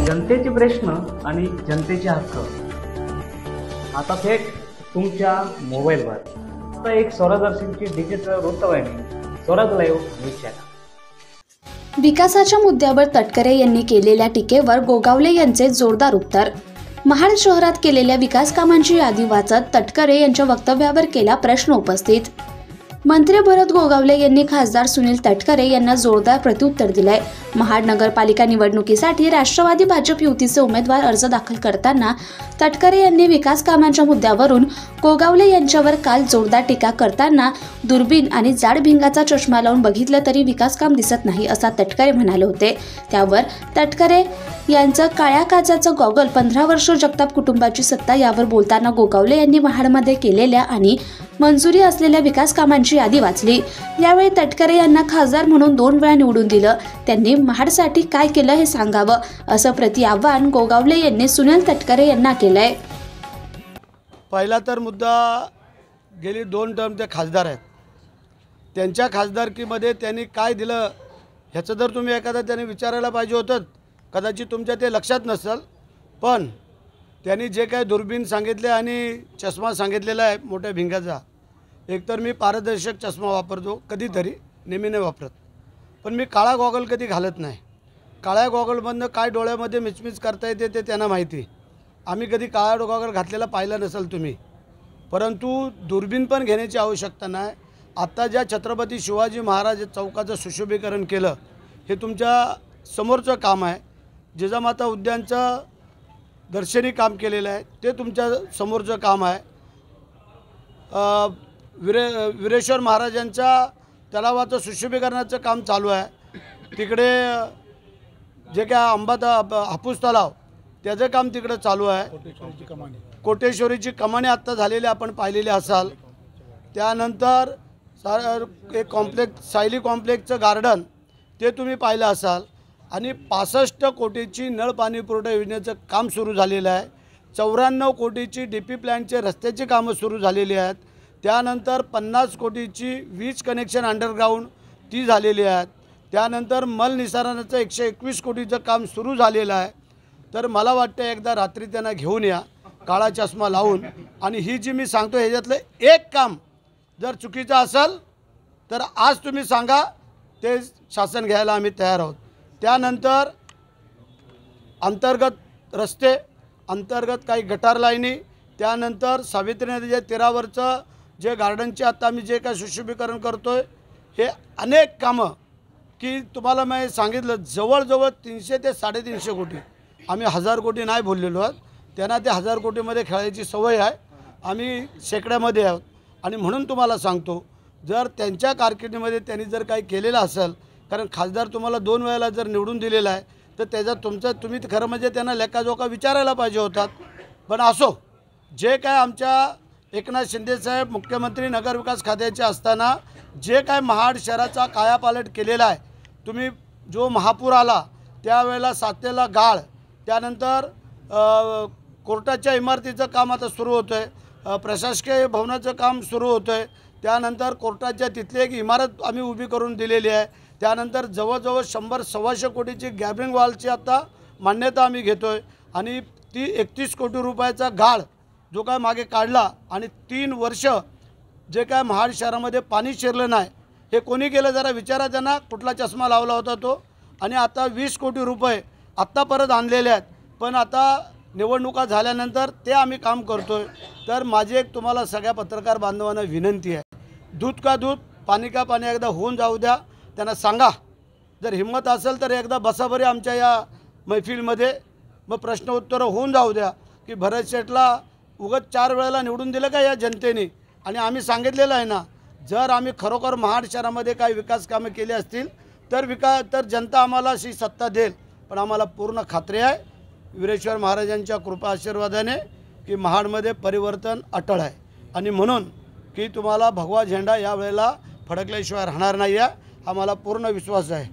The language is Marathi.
जनतेचे प्रश्न आणि जनतेचे हक्क आता थेट तुमच्या मोबाईलवर. आता एक स्वराज्यदर्शनची डिजिटल वृत्तवाहिनी स्वराज लाईव्ह न्यूज चॅनल. विकासाच्या मुद्द्यावर तटकरे यांनी केलेल्या टीकेवर गोगावले यांचे जोरदार उत्तर. महाड शहरात केलेल्या विकास कामांची यादी वाचत तटकरे यांच्या वक्तव्यावर केला प्रश्न उपस्थित. मंत्री भरत गोगावले यांनी खासदार सुनील तटकरे यांना जोरदार प्रत्युत्तर दिलंय. महाड नगरपालिका निवडणुकीसाठी राष्ट्रवादी भाजप युतीचे उमेदवार अर्ज दाखल करताना तटकरे यांनी विकास कामांच्या मुद्द्यावरून गोगावले यांच्यावर काल जोरदार टीका करताना दुर्बीण आणि जाड भिंगाचा चष्मा लावून बघितलं तरी विकास काम दिसत नाही असा तटकरे म्हणाले होते. त्यावर तटकरे यांचं काळ्या काचाचं गॉगल 15 वर्ष जगताप कुटुंबाची सत्ता यावर बोलताना गोगावले यांनी महाडमध्ये केलेल्या आणि मंजुरी असलेल्या विकास कामांची यादी वाचली. यावेळी तटकरे यांना खासदार म्हणून 2 वेळा निवडून दिलं. त्यांनी महाडसाठी काय केलं हे सांगावं असं प्रतिआव्हान गोगावले यांनी सुनील तटकरे यांना केलंय. पहिला तर मुद्दा, गेली 2 टर्म ते खासदार आहेत. त्यांच्या खासदारकीमध्ये त्यांनी काय दिलं ह्याचं जर तुम्ही एखादा त्यांनी विचारायला पाहिजे होतं. कदाचित तुमच्या ते लक्षात नसेल, पण त्यांनी जे काय दुर्बीण सांगितले आणि चष्मा सांगितलेला आहे मोठ्या भिंगाचा, एकतर मी पारदर्शक चष्मा वापरतो कधीतरी, नेहमी नाही वापरत, पण मी काळा गॉगल कधी घालत नाही. काळ्या गॉगलमधनं काय डोळ्यामध्ये मिचमिच करता येते ते त्यांना माहिती. आम्ही कधी काळा गॉगल घातलेला पाहिला नसेल तुम्ही, परंतु दुर्बीण पण घेण्याची आवश्यकता नाही. आत्ता ज्या छत्रपती शिवाजी महाराज चौकाचं सुशोभीकरण केलं हे तुमच्या समोरचं काम आहे. जिजामाता उद्यानचं दर्शनी काम केलेलं आहे ते तुमच्या समोरचं काम आहे. वीरेश्वर महाराजांच्या तलावाचं सुशोभीकरणाचं काम चालू आहे. तिकडे जे काय हापूस तलाव त्याचं काम तिकडे चालू आहे. कोटेश्वरीची कमानी आत्ता झालेली आपण पाहिलेली असाल. त्यानंतर एक कॉम्प्लेक्स, सायली कॉम्प्लेक्सचं गार्डन ते तुम्ही पाहिलं असाल. आणि 65 कोटीची नळ पाणी पुरवठा योजनेचं काम सुरू झालेलं आहे. 94 कोटीची DP प्लॅनचे रस्त्याची कामं सुरू झालेली आहेत. त्यानंतर 50 कोटीची वीज कनेक्शन अंडरग्राऊंड ती झालेली आहेत. त्यानंतर मल निसारणाचं 121 कोटीचं काम सुरू झालेलं आहे. तर मला वाटतं एकदा रात्री त्यांना घेऊन या काळा चष्मा लावून, आणि ही जी मी सांगतो ह्याच्यातलं एक काम जर चुकीचं असेल तर आज तुम्ही सांगा, ते शासन घ्यायला आम्ही तयार आहोत. त्यानंतर अंतर्गत रस्ते, अंतर्गत काही गटार लाईनी, त्यानंतर सावित्री नदीच्या तीरावरचं जे गार्डनचे आत्ता आम्ही जे काय सुशोभीकरण करतो आहे, हे अनेक कामं की तुम्हाला मी सांगितलं जवळजवळ 300 ते 350 कोटी. आम्ही 1000 कोटी नाही बोललेलो आहोत. त्यांना ते 1000 कोटीमध्ये खेळायची सवय आहे. आम्ही शेकड्यामध्ये आहोत. आणि म्हणून तुम्हाला सांगतो, जर त्यांच्या कारकिर्दीमध्ये त्यांनी जर काही केलेलं असेल, कारण खासदार तुम्हाला 2 वेळेला जर निवडून दिलेला आहे, तर त्याचा तुम्ही खरं म्हणजे त्यांना लेखाजोखा विचारायला पाहिजे होतात. पण असो, जे काय आमच्या एकनाथ शिंदेसाहेब मुख्यमंत्री नगरविकास खात्याचे असताना जे काय महाड शहराचा कायापालट केलेला आहे, तुम्ही जो महापूर आला त्यावेळेला साचलेला गाळ, त्यानंतर कोर्टाच्या इमारतीचं काम आता सुरू होतं आहे, प्रशासकीय भवनाचं काम सुरू होतं आहे. त्यानंतर कोर्टाच्या तिथली एक इमारत आम्ही उभी करून दिलेली आहे. त्यानंतर जवळजवळ 100-125 कोटीची गॅबरिंग वॉलची आता मान्यता आम्ही घेतो आहे. आणि ती 31 कोटी रुपयाचा गाळ जो काय मागे काढला, आणि 3 वर्ष जे काय महाड शहरामध्ये पाणी शिरलं नाही, हे कोणी केलं जरा विचारा त्यांना. कुठला चष्मा लावला होता तो. आणि आता 20 कोटी रुपये आत्ता परत आणलेले आहेत. पण आता निवडणुका झाल्यानंतर ते आम्ही काम करतो आहे. तर माझी एक तुम्हाला सगळ्या पत्रकार बांधवांना विनंती आहे, दूध का दूध पाणी का पाणी एकदा होऊन जाऊ द्या. त्यांना सांगा, जर हिंमत असेल तर एकदा बसा बरे आमच्या या मैफिलमध्ये, मग प्रश्न उत्तरं होऊन जाऊ द्या की भरत शेठला उगाच 4 वेळेला निवडून दिलं का या जनतेने. आणि आम्ही सांगितलेलं आहे ना, जर आम्ही खरोखर महाड शहरामध्ये काही विकास कामं केली असतील तर जनता आम्हाला अशी सत्ता देईल. पण आम्हाला पूर्ण खात्री आहे वीरेश्वर महाराजांच्या कृपा आशीर्वादाने की महाडमध्ये परिवर्तन अटळ आहे. आणि म्हणून की तुम्हाला भगवा झेंडा यावेळेला फडकल्याशिवाय राहणार नाही आहे, हा मला पूर्ण विश्वास आहे.